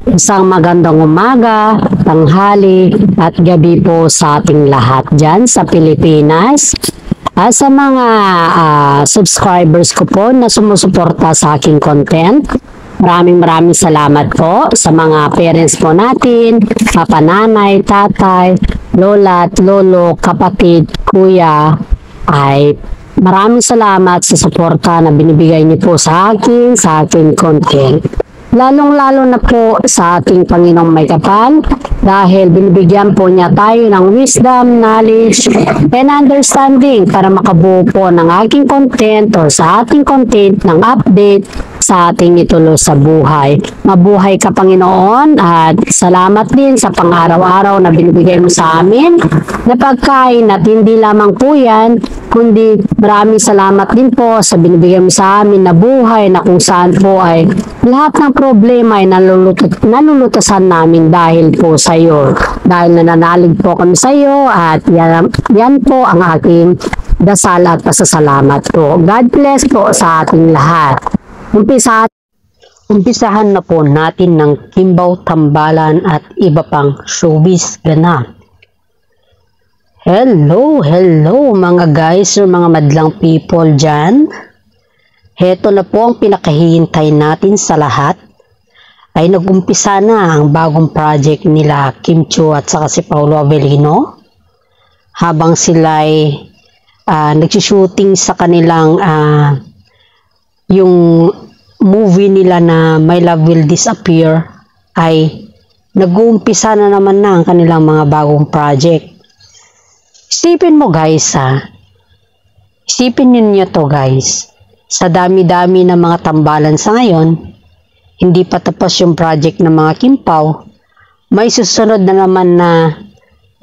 Isang magandang umaga, tanghali at gabi po sa ating lahat dyan sa Pilipinas. Sa mga subscribers ko po na sumusuporta sa aking content, maraming salamat po sa mga parents po natin, papa, nanay, tatay, lola at lolo, kapatid, kuya, ay maraming salamat sa suporta na binibigay niyo po sa aking content. Lalong-lalo na po sa ating Panginoong may kapal dahil binibigyan po niya tayo ng wisdom, knowledge, and understanding para makabuo po ng aking content o sa ating content ng update sa ating ituloy sa buhay. Mabuhay ka, Panginoon, at salamat din sa pang-araw-araw na binibigay mo sa amin na pagkain at hindi lamang po yan, kundi maraming salamat din po sa binibigay mo sa amin na buhay na kung saan po ay lahat ng problema ay nalulutasan namin dahil po sa iyo. Dahil nananalig po kami sa iyo at yan po ang aking dasal at pasasalamat po. God bless po sa ating lahat. Umpisahan na po natin ng Kimbaw, Tambalan at iba pang showbiz ganap. Hello mga guys or mga madlang people dyan. Heto na po ang pinakahihintay natin sa lahat. Ay nag-umpisa na ang bagong project nila Kim Chiu at saka si Paolo Avellino. Habang sila ay nagsushooting sa kanilang yung movie nila na My Love Will Disappear, ay nag-uumpisa na naman na ang kanilang mga bagong project. Isipin mo guys isipin ninyo to guys, sa dami-dami ng mga tambalan sa ngayon, hindi pa tapos yung project ng mga Kimpaw, may susunod na naman na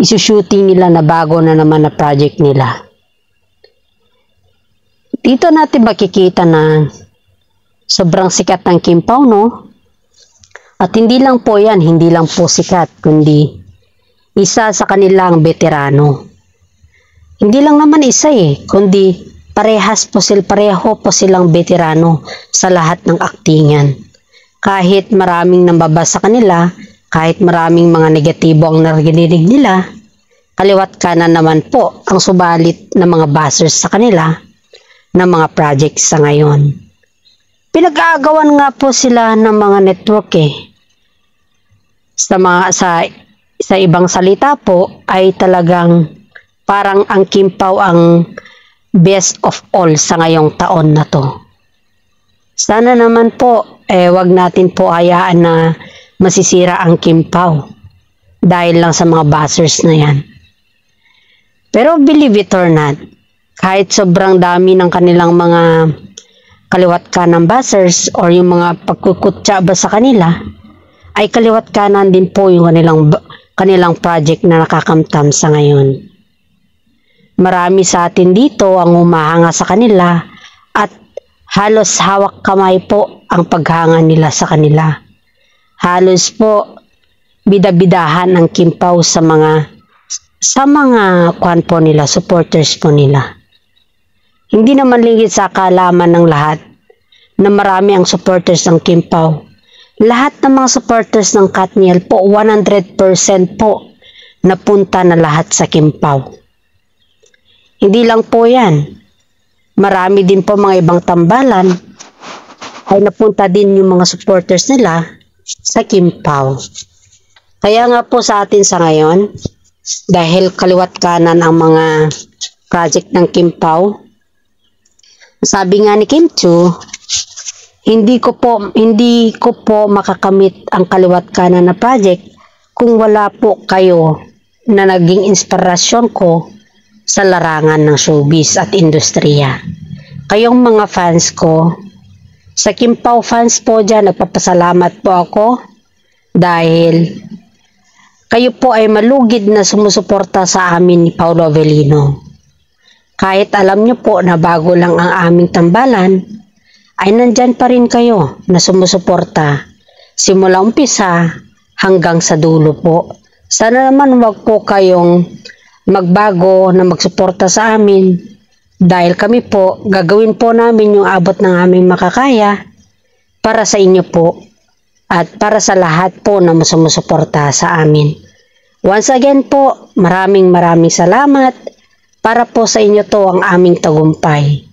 isushooting nila na bago na naman na project nila. Dito natin makikita na sobrang sikat ng Kimpaw, no? At hindi lang po yan, hindi lang po sikat, kundi isa sa kanilang veterano. Hindi lang naman isa kundi pareho po silang veterano sa lahat ng aktingan. Kahit maraming nambabasa sa kanila, kahit maraming mga negatibo ang narinig nila, kaliwat kanan naman po ang subalit ng mga basers sa kanila ng mga projects sa ngayon. Pinag-aagawan nga po sila ng mga network sa ibang salita po ay talagang parang ang Kimpaw ang best of all sa ngayong taon na to. Sana naman po wag natin po hayaan na masisira ang Kimpaw dahil lang sa mga buzzers na yan. Pero believe it or not, kahit sobrang dami ng kanilang mga kaliwat kanan buzzers or yung mga pagkukutsa ba sa kanila, ay kaliwat kanan din po yung kanilang project na nakakamtam sa ngayon. Marami sa atin dito ang humahanga sa kanila at halos hawak kamay po ang paghanga nila sa kanila. Halos po bidabidahan ang Kimpaw sa mga kwan po nila, supporters po nila. Hindi naman lingid sa kaalaman ng lahat na marami ang supporters ng Kimpaw. Lahat ng mga supporters ng Katniel po 100% po napunta na lahat sa Kimpaw. Hindi lang po yan. Marami din po mga ibang tambalan ay napunta din yung mga supporters nila sa Kimpaw. Kaya nga po sa atin sa ngayon, dahil kaliwat kanan ang mga project ng Kimpaw, sabi nga ni Kim Chiu, hindi ko po makakamit ang kaliwat kanan na project kung wala po kayo na naging inspirasyon ko sa larangan ng showbiz at industriya. Kayong mga fans ko, sa Kimpaw fans po dyan, nagpapasalamat po ako dahil kayo po ay malugid na sumusuporta sa amin ni Paolo Avellino. Kahit alam nyo po na bago lang ang aming tambalan, ay nandyan pa rin kayo na sumusuporta simula umpisa hanggang sa dulo po. Sana naman wag po kayong magbago na magsuporta sa amin dahil kami po gagawin po namin yung abot ng aming makakaya para sa inyo po. at para sa lahat po na sumusuporta sa amin. Once again po, maraming salamat. Para po sa inyo to ang aming tagumpay.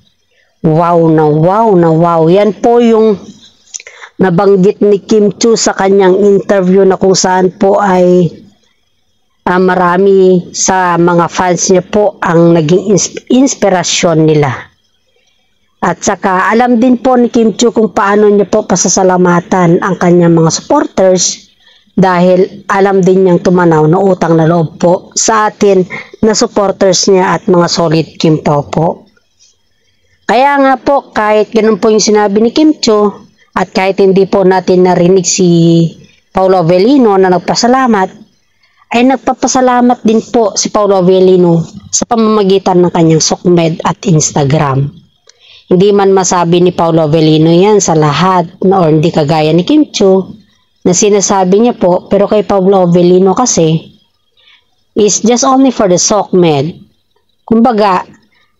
Wow na wow na wow. Yan po yung nabanggit ni Kim Chiu sa kanyang interview na kung saan po ay marami sa mga fans niya po ang naging inspirasyon nila. At saka alam din po ni Kim Chiu kung paano niya po pasasalamatan ang kanyang mga supporters dahil alam din niyang tumanaw na utang na loob po sa atin na supporters niya at mga solid Kim Pao po. Kaya nga po kahit ganun po yung sinabi ni Kim Chiu at kahit hindi po natin narinig si Paolo Avellino na nagpasalamat, ay nagpapasalamat din po si Paolo Avellino sa pamamagitan ng kanyang SOCMED at Instagram. Hindi man masabi ni Paolo Avellino yan sa lahat or hindi kagaya ni Kim Chiu na sinasabi niya po, pero kay Paolo Avellino kasi is just only for the SOCMED. Kumbaga,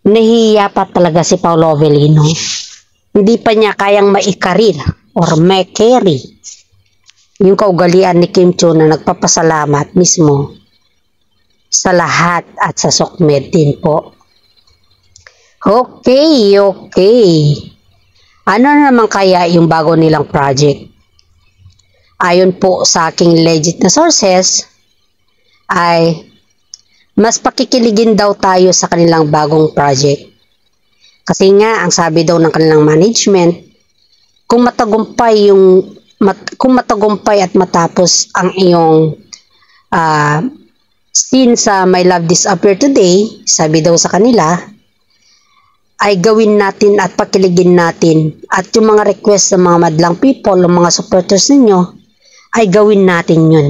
nahihiya pa talaga si Paolo Avellino. Hindi pa niya kayang maikarir or ma-carry yung kaugalian ni Kim Chiu na nagpapasalamat mismo sa lahat at sa SOCMED din po. Okay. Ano naman kaya yung bago nilang project? Ayon po sa aking legit na sources, ay mas pakikiligin daw tayo sa kanilang bagong project. Kasi nga, ang sabi daw ng kanilang management, kung matagumpay at matapos ang iyong scene sa My Love Disappear Today, sabi daw sa kanila, ay gawin natin at pakiligin natin. At yung mga request ng mga madlang people, ng mga supporters ninyo, ay gawin natin yun.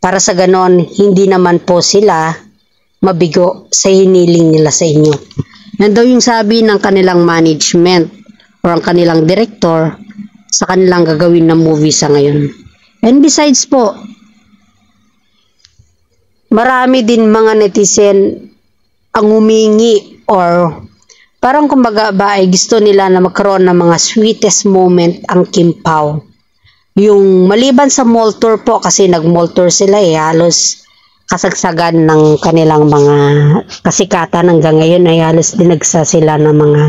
Para sa ganon, hindi naman po sila mabigo sa hiniling nila sa inyo. Yan daw yung sabi ng kanilang management or ang kanilang director sa kanilang gagawin na movie sa ngayon. And besides po, marami din mga netizen ang humingi or parang kumbaga ba ay gusto nila na magkaroon ng mga sweetest moment ang Kim Pao. Yung maliban sa mall tour po kasi nag-mall tour sila halos kasagsagan ng kanilang mga kasikatan hanggang ngayon ay halos dinagsa sila ng mga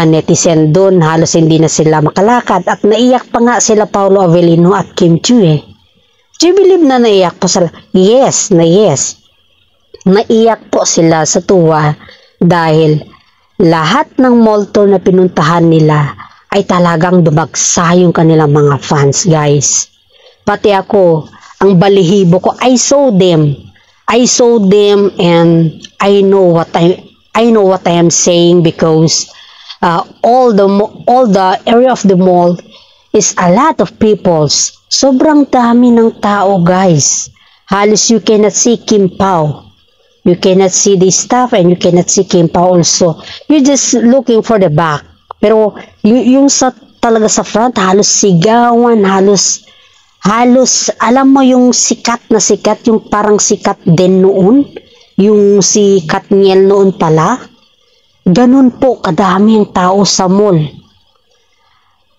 netizen doon. Halos hindi na sila makalakad at naiyak pa nga sila Paolo Avellino at Kim Chiu Do you believe na naiyak po sila? Yes. Naiyak po sila sa tuwa dahil lahat ng mall tour na pinuntahan nila ay talagang dumagsa yung kanilang mga fans, guys. Pati ako, ang balihibo ko, I saw them and I know what I am saying because all the area of the mall is a lot of people. Sobrang dami ng tao, guys. Halos you cannot see Kim Pao. You cannot see the staff and you cannot see Kim Pao also. You're just looking for the back. Pero yung talaga sa front, halos sigawan, halos alam mo yung sikat, yung parang sikat din noon, yung si Katniel noon pala. Ganun po kadami ang tao sa mall.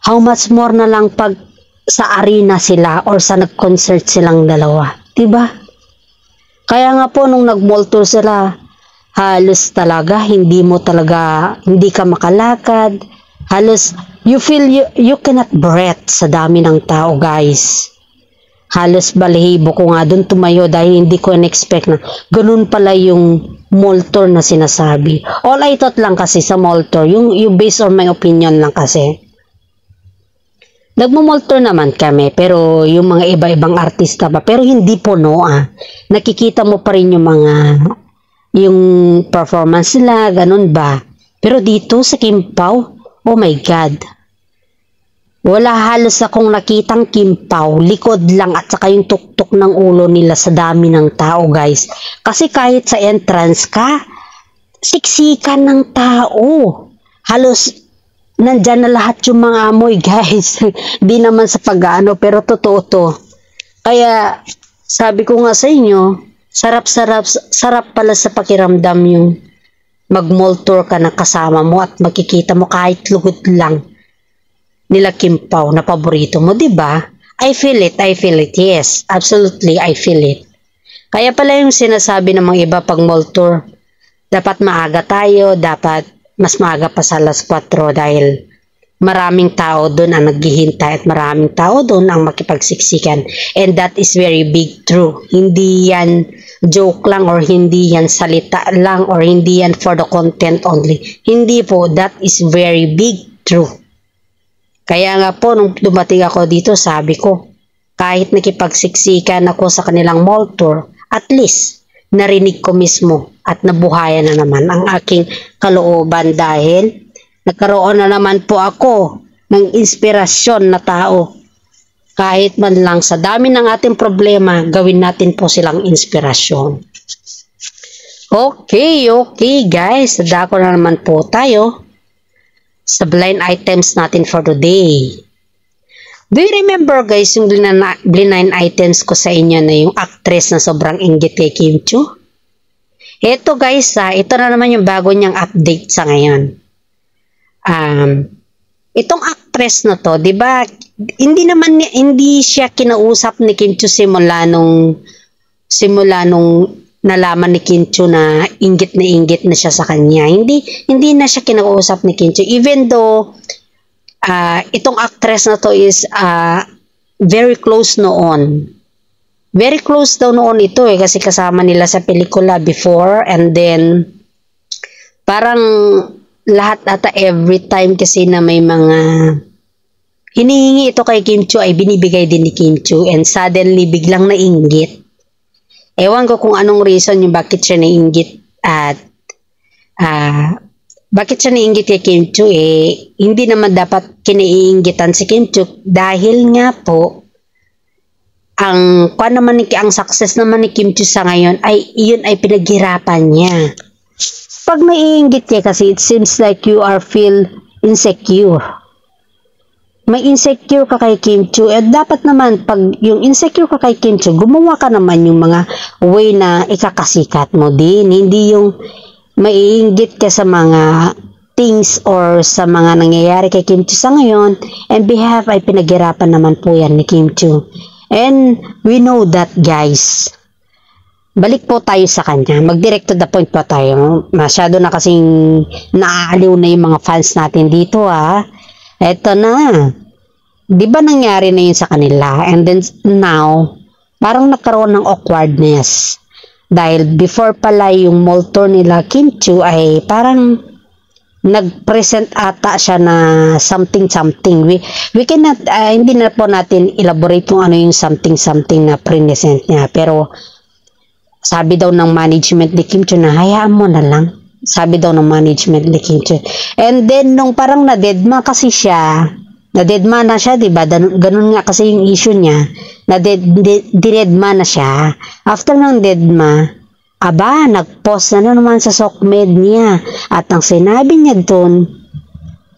How much more na lang pag sa arena sila or sa nag-concert silang dalawa, diba? Kaya nga po nung nag-mall tour sila, halos talaga hindi ka makalakad. Halos you feel you cannot breathe sa dami ng tao, guys. Halos balahibo ko nga doon tumayo dahil hindi ko in-expect na ganun pala yung mall tour na sinasabi. All I thought lang kasi sa mall tour, yung based on my opinion lang kasi. Nagmo-mall tour naman kami, pero yung mga iba-ibang artista pa, pero hindi po nakikita mo pa rin yung performance nila, ganun ba? Pero dito sa Kim Pao, oh my God. Wala halos akong nakitang Kim Pao, likod lang at saka yung tuktok ng ulo nila sa dami ng tao, guys. Kasi kahit sa entrance ka, siksikan ng tao. Halos nandyan na lahat yung mga amoy, guys. Di naman sa pag-ano, pero totoo to. Kaya sabi ko nga sa inyo, sarap pala sa pakiramdam yung mag-mall tour ka na kasama mo at makikita mo kahit lugod lang nila Kim Pao na paborito mo, di ba? I feel it, yes, absolutely, I feel it. Kaya pala yung sinasabi ng mga iba pag mall tour, dapat maaga tayo, dapat mas maaga pa sa alas 4 dahil maraming tao doon ang naghihintay at maraming tao doon ang makipagsiksikan. And that is very big true. Hindi yan joke lang or hindi yan salita lang or hindi yan for the content only. Hindi po, that is very big true. Kaya nga po, nung dumating ako dito, sabi ko, kahit nakipagsiksikan ako sa kanilang mall tour, at least, narinig ko mismo at nabuhayan na naman ang aking kalooban dahil nagkaroon na naman po ako ng inspirasyon na tao. Kahit man lang sa dami ng ating problema, gawin natin po silang inspirasyon. Okay guys, dadako na naman po tayo sa blind items natin for today. Do you remember guys yung blind items ko sa inyo na yung actress na sobrang inggit kay Kim Chiu? Ito guys, ito na naman yung bago niyang update sa ngayon. Itong actress na to, 'di ba? Hindi siya kinausap ni Kim Chiu simula nung nalaman ni Kim Chiu na inggit na siya sa kanya. Hindi na siya kinausap ni Kim Chiu even though itong actress na to is very close noon. Very close daw noon ito kasi kasama nila sa pelikula before and then parang lahat ata every time kasi na may mga hinihingi ito kay Kim Chiu ay binibigay din ni Kim Chiu and suddenly biglang nainggit. Ewan ko kung anong reason yung bakit siya nainggit at bakit siya nainggit kay Kim Chiu hindi naman dapat kiniinggitan si Kim Chiu dahil nga po ang success naman ni Kim Chiu sa ngayon ay iyon ay pinaghirapan niya. Pag naiinggit ka kasi it seems like you are feel insecure. May insecure ka kay Kim Chiu at dapat naman pag yung insecure ka kay Kim Chiu, gumawa ka naman yung mga way na ikakasikat mo din. Hindi yung maiinggit ka sa mga things or sa mga nangyayari kay Kim Chiu sa ngayon and behalf ay pinaghirapan naman po yan ni Kim Chiu. And we know that guys. Balik po tayo sa kanya. Mag-direct to the point po tayo. Masyado na kasing naaaliw na yung mga fans natin dito Eto na. Di ba nangyari na yun sa kanila? And then now, parang nagkaroon ng awkwardness. Dahil before pala yung mall tour nila Kim Chiu ay parang nag-present ata siya na something. We cannot, hindi na po natin elaborate kung ano yung something na present niya. Pero sabi daw ng management ni Kim Chiu na hayaan mo na lang. Sabi daw ng management ni Kim Chiu. And then nung parang na-deadma kasi siya, na-deadma na siya, diba? Ganun nga kasi yung issue niya. Na-deadma na siya. After ng deadma, nag-post na naman sa Sokmed niya. At ang sinabi niya doon,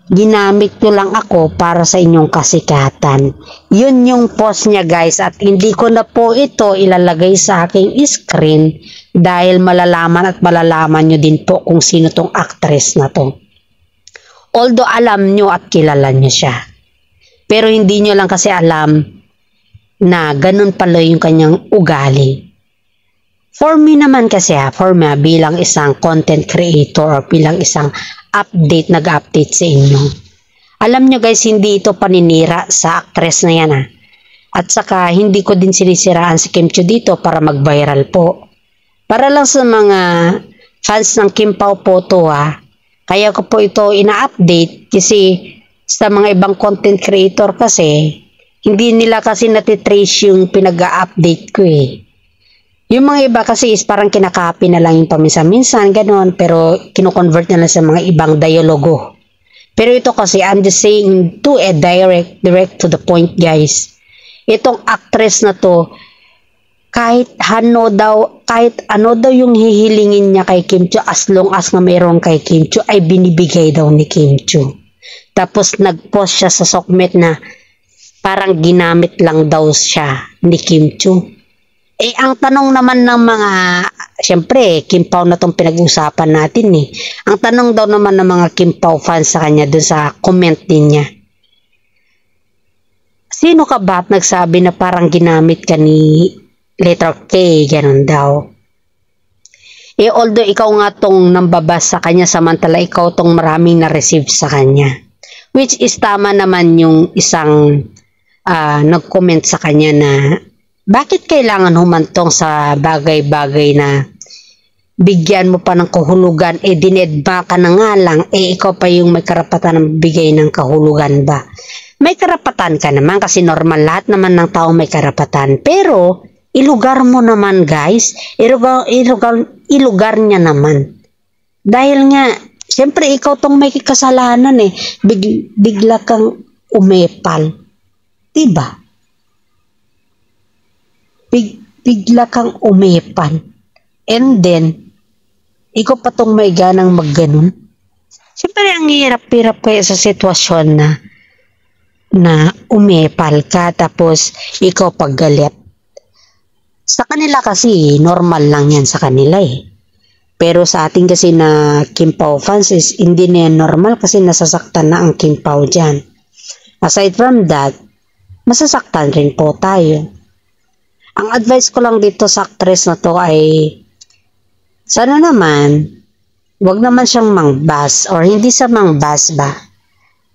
ginamit ko lang ako para sa inyong kasikatan. Yun yung post niya guys at hindi ko na po ito ilalagay sa aking screen dahil malalaman nyo din po kung sino tong actress na to. Although alam nyo at kilala nyo siya. Pero hindi nyo lang kasi alam na ganun pala yung kanyang ugali. For me naman kasi bilang isang content creator or bilang isang nag-update sa inyo. Alam nyo guys, hindi ito paninira sa actress na yan At saka, hindi ko din sinisiraan si Kim Chiu dito para mag-viral po. Para lang sa mga fans ng Kim Pao po to Kaya ko po ito ina-update kasi sa mga ibang content creator kasi, hindi nila kasi natitrace yung pinag-update ko Yung mga iba kasi is parang kinakopy na lang yung paminsan-minsan, gano'n, pero kino-convert na lang sa mga ibang dialogo. Pero ito kasi, I'm just saying to a direct to the point, guys. Itong actress na to, kahit ano daw yung hihilingin niya kay Kim Chiu, as long as na mayroon kay Kim Chiu, ay binibigay daw ni Kim Chiu. Tapos nag-post siya sa Sokmed na parang ginamit lang daw siya ni Kim Chiu. Ang tanong naman ng mga, syempre, Kim Pao na tong pinag-usapan natin Ang tanong daw naman ng mga Kim Pao fans sa kanya dun sa comment din niya. Sino ka ba at nagsabi na parang ginamit ka ni letter K, ganun daw. Although ikaw nga tong nambabas sa kanya, samantala ikaw tong maraming na-receive sa kanya. Which is tama naman yung isang nag-comment sa kanya na bakit kailangan humantong sa bagay-bagay na bigyan mo pa ng kahulugan, dinedma ka na nga lang, ikaw pa yung may karapatan ng bigay ng kahulugan ba? May karapatan ka naman kasi normal, lahat naman ng tao may karapatan. Pero, ilugar mo naman guys, ilugar niya naman. Dahil nga, siyempre ikaw tong may kasalanan bigla kang umepal. Diba? Bigla kang umepal. And then, ikaw pa tong may ganang magganon. Siyempre, ang hirap-hirap kaya sa sitwasyon na umepal ka tapos ikaw paggalit. Sa kanila kasi, normal lang yan sa kanila Pero sa ating kasi na Kim Pao fans is hindi na yan normal kasi nasasaktan na ang Kim Pao dyan. Aside from that, masasaktan rin po tayo. Ang advice ko lang dito sa actress na to ay sana naman, wag naman siyang mangbas or hindi sa mangbas ba.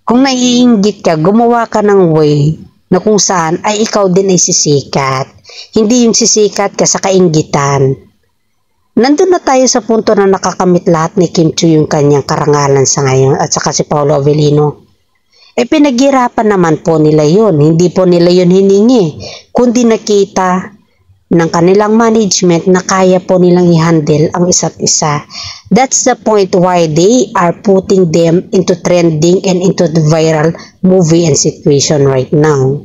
Kung naiinggit ka, gumawa ka ng way na kung saan ay ikaw din ay sisikat. Hindi yung sisikat ka sa kainggitan. Nandun na tayo sa punto na nakakamit lahat ni Kim Chiu yung kanyang karangalan sa ngayon at saka si Paolo Avellino. Pinaghirapan naman po nila yun. Hindi po nila yun hiningi. Kundi nakita ng kanilang management na kaya po nilang i-handle ang isa't isa. That's the point why they are putting them into trending and into the viral movie and situation right now.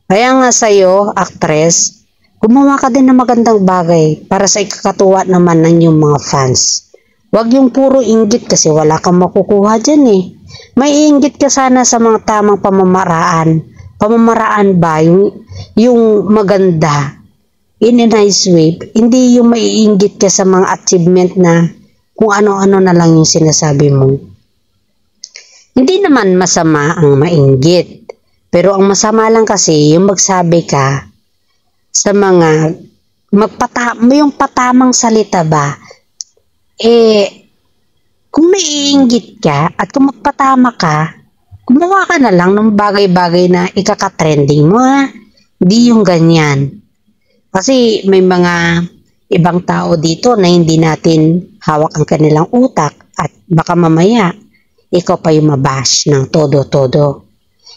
Kaya nga sa'yo, actress, gumawa ka din ng magandang bagay para sa ikakatuwa naman ng iyong mga fans. Huwag yung puro inggit kasi wala kang makukuha dyan May inggit ka sana sa mga tamang pamamaraan. Pamamaraan ba? Yung maganda. In a nice way, hindi yung maiinggit ka sa mga achievement na kung ano-ano na lang yung sinasabi mo. Hindi naman masama ang mainggit, pero ang masama lang kasi yung magsabi ka sa mga yung patamang salita ba, kung naiinggit ka at kung magpatama ka, gumawa ka na lang ng bagay-bagay na ikaka-trending mo Hindi yung ganyan. Kasi may mga ibang tao dito na hindi natin hawak ang kanilang utak at baka mamaya ikaw pa yung mabash ng todo-todo.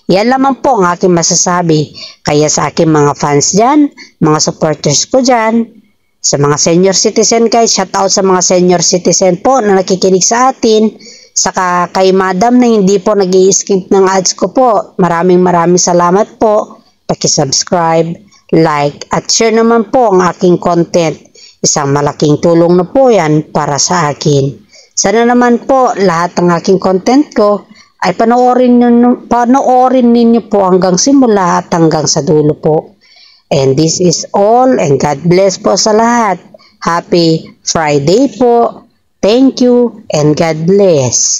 Yan lamang po ang aking masasabi. Kaya sa aking mga fans dyan, mga supporters ko dyan, sa mga senior citizen guys, shout out sa mga senior citizen po na nakikinig sa atin, saka kay madam na hindi po nag-i-skip ng ads ko po. Maraming salamat po. Paki-subscribe, like, at share naman po ang aking content. Isang malaking tulong na po yan para sa akin. Sana naman po lahat ng aking content ko ay panoorin ninyo po hanggang simula at hanggang sa dulo po. And this is all and God bless po sa lahat. Happy Friday po. Thank you and God bless.